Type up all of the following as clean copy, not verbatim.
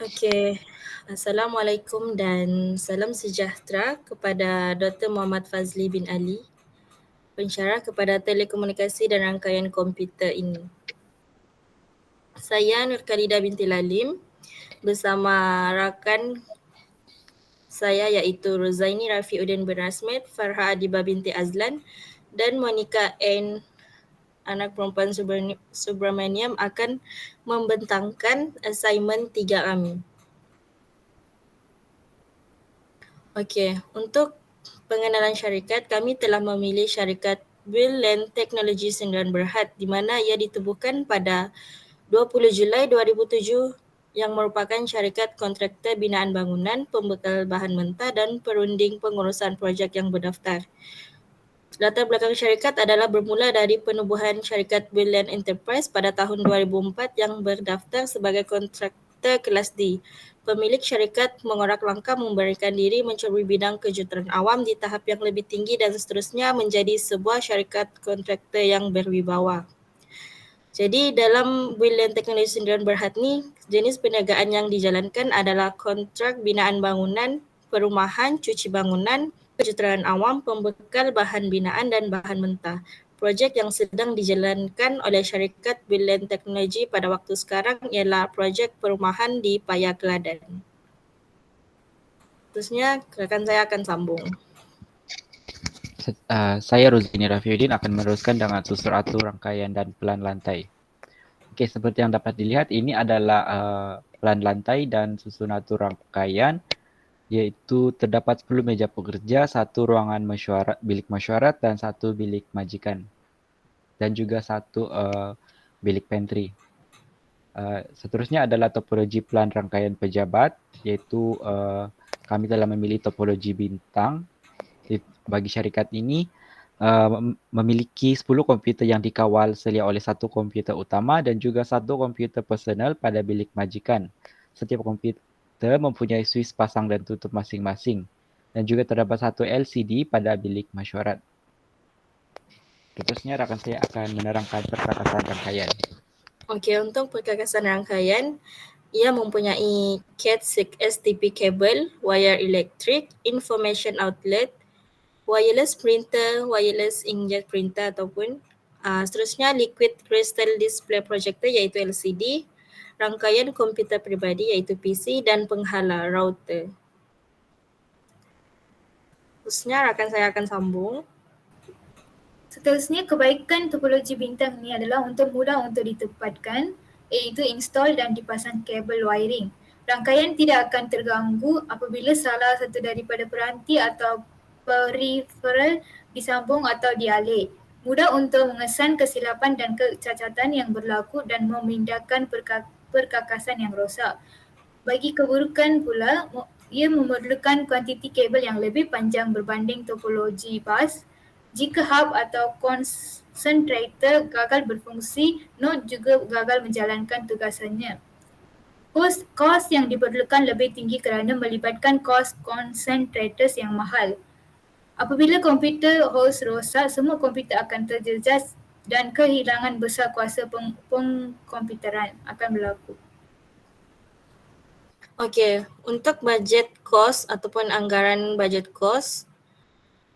Okey, Assalamualaikum dan salam sejahtera kepada Dr. Muhammad Fazli bin Ali, pensyarah kepada telekomunikasi dan rangkaian komputer ini. Saya Nur Khalida binti Lalim bersama rakan saya iaitu Rozaini Rafiuddin bin Rasmit, Farha Adibah binti Azlan dan Monica N anak perempuan Subramaniam akan membentangkan assignment 3 kami. Okey, untuk pengenalan syarikat, kami telah memilih syarikat Bill Land Technology Sdn Berhad di mana ia ditubuhkan pada 20 Julai 2007 yang merupakan syarikat kontraktor binaan bangunan, pembekal bahan mentah dan perunding pengurusan projek yang berdaftar. Latar belakang syarikat adalah bermula dari penubuhan syarikat Bill Land Enterprise pada tahun 2004 yang berdaftar sebagai kontraktor kelas D. Pemilik syarikat mengorak langkah memberikan diri menceburi bidang kejuruteraan awam di tahap yang lebih tinggi dan seterusnya menjadi sebuah syarikat kontraktor yang berwibawa. Jadi dalam Bill Land Technology Sdn Berhad ni, jenis perniagaan yang dijalankan adalah kontrak binaan bangunan, perumahan, cuci bangunan, kejuruteraan awam, pembekal bahan binaan dan bahan mentah. Projek yang sedang dijalankan oleh syarikat Bill Land Technology pada waktu sekarang ialah projek perumahan di Paya Keladan. Terusnya rakan saya akan sambung. Saya Rozaini Rafiuddin akan meneruskan dengan susur atur rangkaian dan pelan lantai. Okey, seperti yang dapat dilihat ini adalah pelan lantai dan susun atur rangkaian, iaitu terdapat 10 meja pekerja, 1 ruangan mesyuarat, bilik mesyuarat dan 1 bilik majikan dan juga 1 bilik pantry. Seterusnya adalah topologi pelan rangkaian pejabat, iaitu kami telah memilih topologi bintang. Bagi syarikat ini memiliki 10 komputer yang dikawal selia oleh 1 komputer utama dan juga 1 komputer personal pada bilik majikan. Setiap komputer mempunyai suis pasang dan tutup masing-masing dan juga terdapat 1 LCD pada bilik mesyuarat. Seterusnya rakan saya akan menerangkan perkakasan rangkaian. Okey, untuk perkakasan rangkaian, ia mempunyai Cat6 STP kabel, wire elektrik, information outlet, wireless printer, wireless inkjet printer ataupun seterusnya liquid crystal display projector iaitu LCD, rangkaian komputer peribadi iaitu PC dan penghala router. Terusnya rakan saya akan sambung. Seterusnya, kebaikan topologi bintang ni adalah untuk mudah untuk ditempatkan, iaitu install dan dipasang kabel wiring. Rangkaian tidak akan terganggu apabila salah satu daripada peranti atau peripheral disambung atau dialih. Mudah untuk mengesan kesilapan dan kecacatan yang berlaku dan memindahkan perkakasan yang rosak. Bagi keburukan pula, ia memerlukan kuantiti kabel yang lebih panjang berbanding topologi bus. Jika hub atau concentrator gagal berfungsi, node juga gagal menjalankan tugasannya. Kos yang diperlukan lebih tinggi kerana melibatkan kos concentrators yang mahal. Apabila komputer host rosak, semua komputer akan terjejas dan kehilangan besar kuasa pengkomputeran akan berlaku. Okey, untuk bajet kos ataupun anggaran bajet kos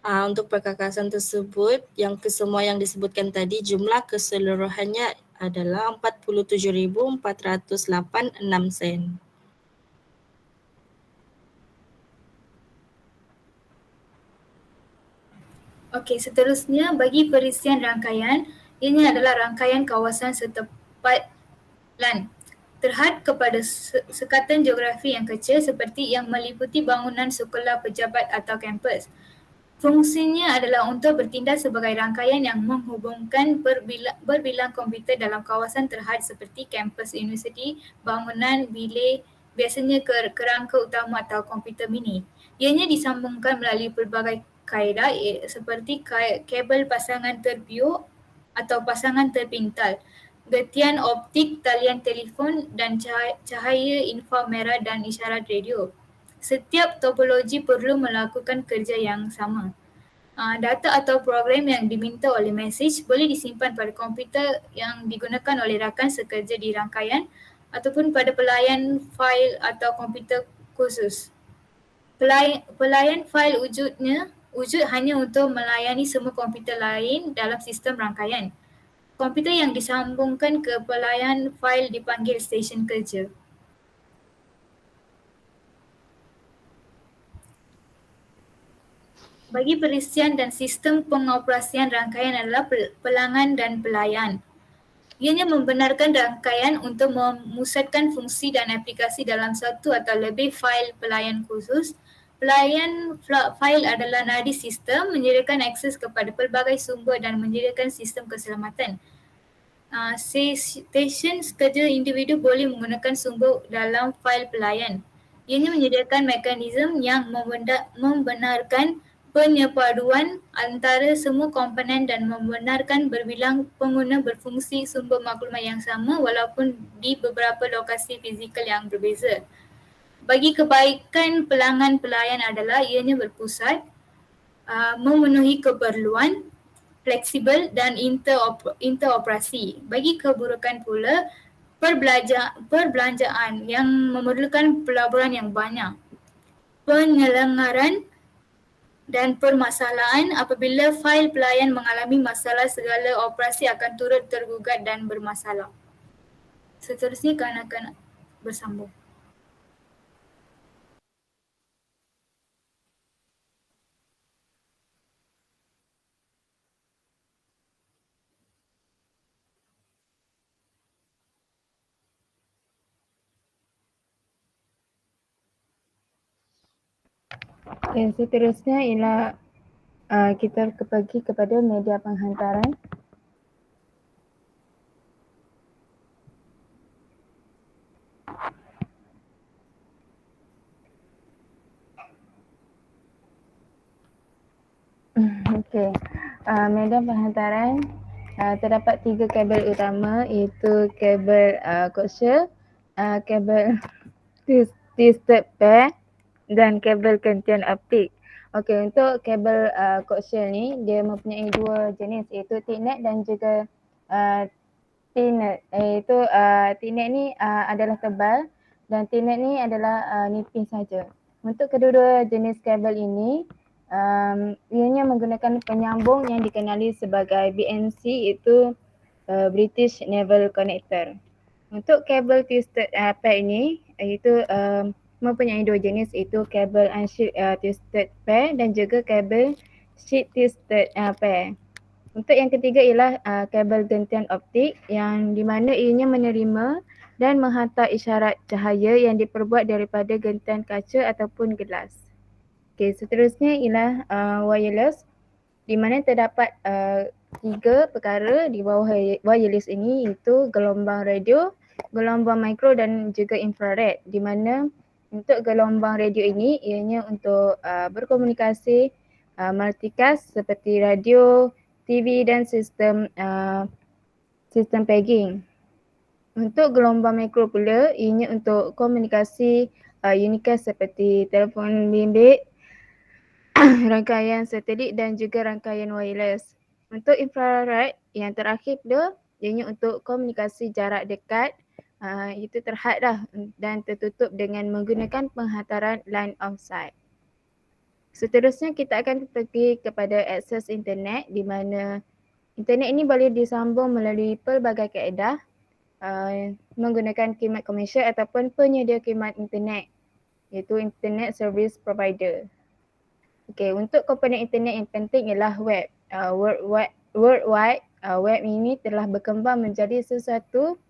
untuk perkakasan tersebut, yang kesemua yang disebutkan tadi, jumlah keseluruhannya adalah 47,408.6 sen. Okey, seterusnya bagi perisian rangkaian, ini adalah rangkaian kawasan setempat LAN. Terhad kepada sekatan geografi yang kecil seperti yang meliputi bangunan sekolah pejabat atau kampus. Fungsinya adalah untuk bertindak sebagai rangkaian yang menghubungkan berbilang komputer dalam kawasan terhad seperti kampus universiti, bangunan, bilik, biasanya kerangka utama atau komputer mini. Ianya disambungkan melalui pelbagai kaedah seperti kabel pasangan terpiuk atau pasangan terpintal, getian optik, talian telefon dan cahaya inframerah dan isyarat radio. Setiap topologi perlu melakukan kerja yang sama. Data atau program yang diminta oleh mesej boleh disimpan pada komputer yang digunakan oleh rakan sekerja di rangkaian ataupun pada pelayan fail atau komputer khusus. Pelayan fail wujud hanya untuk melayani semua komputer lain dalam sistem rangkaian. Komputer yang disambungkan ke pelayan fail dipanggil stesen kerja. Bagi perisian dan sistem pengoperasian rangkaian adalah pelanggan dan pelayan. Ianya membenarkan rangkaian untuk memusatkan fungsi dan aplikasi dalam satu atau lebih fail pelayan khusus. Pelayan fail adalah nadi sistem, menyediakan akses kepada pelbagai sumber dan menyediakan sistem keselamatan. Stesen kerja individu boleh menggunakan sumber dalam fail pelayan. Ianya menyediakan mekanisme yang membenarkan penyepaduan antara semua komponen dan membenarkan berbilang pengguna berfungsi sumber maklumat yang sama walaupun di beberapa lokasi fizikal yang berbeza. Bagi kebaikan pelanggan pelayan adalah ianya berpusat, memenuhi keperluan, fleksibel dan interoperasi. Bagi keburukan pula, perbelanjaan yang memerlukan pelaburan yang banyak, penyelenggaran dan permasalahan apabila fail pelayan mengalami masalah, segala operasi akan turut tergugat dan bermasalah. Seterusnya akan bersambung. Seterusnya ialah kita pergi kepada media penghantaran. Okey, media penghantaran terdapat 3 kabel utama, iaitu kabel koaksial, kabel twisted pair dan kabel gentian optik. Okey, untuk kabel koaksial ni dia mempunyai 2 jenis, iaitu thicknet dan juga thinnet. Thicknet ni adalah tebal dan thinnet ni adalah nipis saja. Untuk kedua-dua jenis kabel ini ianya menggunakan penyambung yang dikenali sebagai BNC, iaitu British Naval Connector. Untuk kabel twisted pair ini iaitu mempunyai 2 jenis, iaitu kabel unsheathed twisted pair dan juga kabel sheet twisted pair. Untuk yang ketiga ialah kabel gentian optik yang di mana ianya menerima dan menghantar isyarat cahaya yang diperbuat daripada gentian kaca ataupun gelas. Okey, seterusnya ialah wireless, di mana terdapat 3 perkara di bawah wireless ini, iaitu gelombang radio, gelombang mikro dan juga infrared, di mana untuk gelombang radio ini ianya untuk berkomunikasi multicast seperti radio, TV dan sistem paging. Untuk gelombang mikro pula ianya untuk komunikasi unicast seperti telefon bimbit, rangkaian satelit dan juga rangkaian wireless. Untuk infrared yang terakhir pula ianya untuk komunikasi jarak dekat, itu terhad dah dan tertutup dengan menggunakan penghantaran line of sight. Seterusnya kita akan pergi kepada akses internet, di mana internet ini boleh disambung melalui pelbagai kaedah menggunakan khidmat komersial ataupun penyedia khidmat internet, iaitu internet service provider. Okey, untuk komponen internet yang penting ialah web. Worldwide, web ini telah berkembang menjadi sesuatu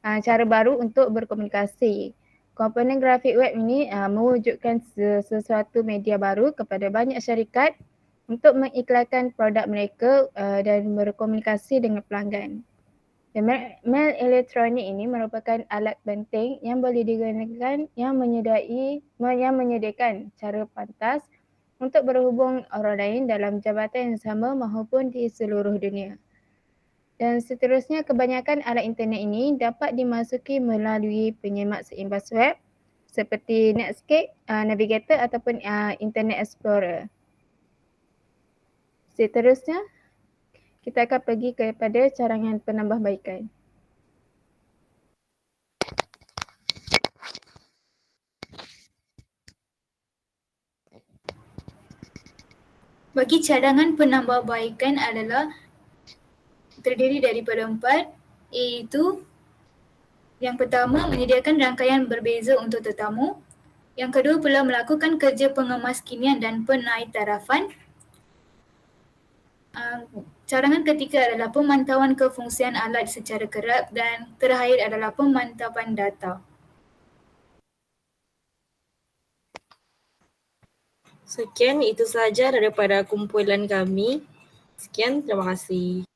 cara baru untuk berkomunikasi. Komponen grafik web ini mewujudkan sesuatu media baru kepada banyak syarikat untuk mengiklankan produk mereka dan berkomunikasi dengan pelanggan. Mail elektronik ini merupakan alat penting yang boleh digunakan yang menyediakan cara pantas untuk berhubung orang lain dalam jabatan yang sama maupun di seluruh dunia. Dan seterusnya, kebanyakan alat internet ini dapat dimasuki melalui penyemak seimbas web seperti Netscape, Navigator ataupun Internet Explorer. Seterusnya, kita akan pergi kepada carangan penambahbaikan. Bagi cadangan penambahbaikan adalah terdiri daripada 4, iaitu yang pertama, menyediakan rangkaian berbeza untuk tetamu. Yang kedua pula melakukan kerja pengemaskinian dan penaitarafan. Cadangan ketiga adalah pemantauan kefungsian alat secara kerap dan terakhir adalah pemantapan data. Sekian, itu sahaja daripada kumpulan kami. Sekian, terima kasih.